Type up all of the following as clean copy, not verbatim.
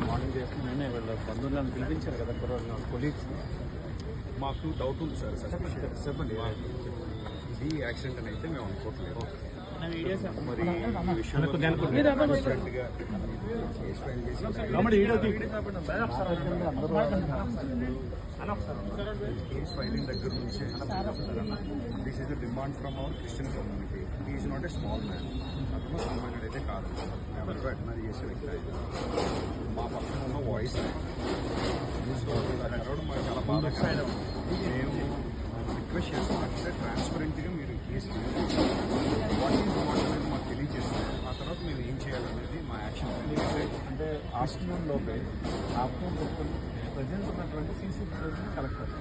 Morning చేసి నేనే వెళ్ళాను. బంధువులను పిలిపించారు కదా కొలీగ్స్. మాకు డౌట్ ఉంది సార్. చెప్పండి. ఇది యాక్సిడెంట్ అని అయితే మేము అనుకోవట్లేదు. మరి ఈ విషయంలో కేస్ ఫైలింగ్ దగ్గర నుంచి this is the demand from our Christian community. He is not a small man. అతను సామాన్యుడు అయితే కాదు. ఎవరికో అడ్మైర్ చేసే వ్యక్తి అయితే మా పక్కన ఉన్న వాయిస్ మాకు చాలా బాగా మేము రిక్వెస్ట్ చేస్తామంటే ట్రాన్స్పరెంట్గా మీరు కేసు వాట్ ఈజ్ వాట్ అనేది మాకు తెలియజేస్తాం. ఆ తర్వాత మేము ఏం చేయాలనేది మా యాక్షన్. అంటే ఆఫ్టర్నూన్ లోపే ప్రజెంట్ ఉన్నటువంటి సీసీ ఫుటేజ్ కలెక్టర్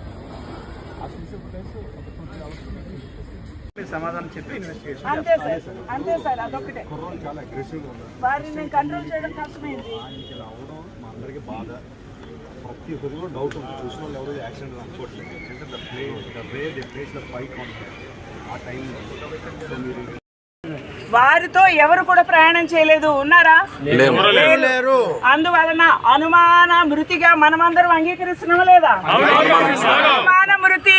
ఆ సీసీ ఫుటేజ్ ఒక 20 అవర్స్ సమాధానం చెప్పి ఇన్వెస్టిగేషన్. అంతే సార్ అదొకటే. కుర్రోళ్ళు చాలా అగ్రెసివ్గా ఉన్నారు. వారిని కంట్రోల్ చేయడం కష్టమైంది. ఆయనకి ఇలా అవడం మా అందరికీ బాధ. ప్రతి ఒక్కరు డౌట్ ఉంది. చూసిన వాళ్ళు ఎవరు యాక్సిడెంట్ అనుకోవట్లేదు. ఎందుకంటే the place the fight on ఆ టైంలో మీరు వారితో ఎవరు కూడా ప్రయాణం చేయలేదు. ఉన్నారా? లేరు. అందువలన అనుమాన మృతిగా మనమందరం అంగీకరిస్తున్నామా లేదా? అనుమాన మృతి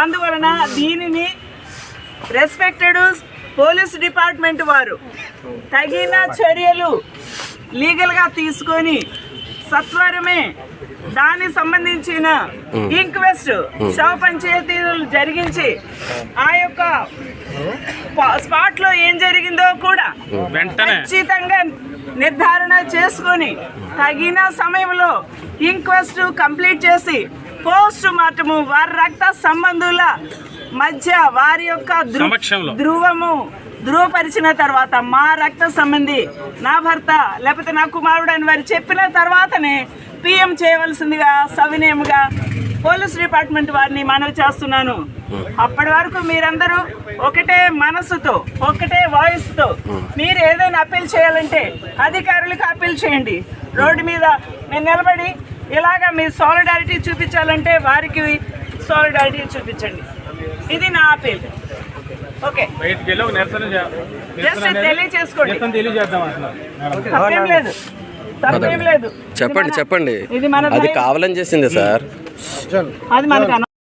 అందువలన దీనిని రెస్పెక్టెడ్ పోలీస్ డిపార్ట్మెంట్ వారు తగిన చర్యలు లీగల్గా తీసుకొని సత్వరమే దానికి సంబంధించిన ఇంక్వెస్ట్ శవ పంచాయతీలు జరిగించి ఆ యొక్క స్పాట్ లో ఏం జరిగిందో కూడా ఖచ్చితంగా నిర్ధారణ చేసుకొని తగిన సమయంలో ఇంక్వెస్ట్ కంప్లీట్ చేసి పోస్ట్ మార్టము వారి రక్త సంబంధుల మధ్య వారి యొక్క ధృవపరిచిన తర్వాత మా రక్త సంబంధి నా భర్త లేకపోతే నా కుమారుడు అని వారు చెప్పిన తర్వాతనే పిఎం చేయవలసిందిగా సవినయంగా పోలీస్ డిపార్ట్మెంట్ వారిని మనవి చేస్తున్నాను. అప్పటి వరకు మీరందరూ ఒకటే మనసుతో ఒకటే వాయిస్తో మీరు ఏదైనా అప్పీల్ చేయాలంటే అధికారులకు అప్పీల్ చేయండి. రోడ్డు మీద మీరు నిలబడి ఇలాగా మీ సాలిడారిటీ చూపించాలంటే వారికి సాలిడారిటీ చూపించండి. ఇది నా అప్పీల్. Okay, just తెలియచేసుకోండి. తప్పేం లేదు. చెప్పండి. అది కావాలని చేసింది సార్. అది మనకు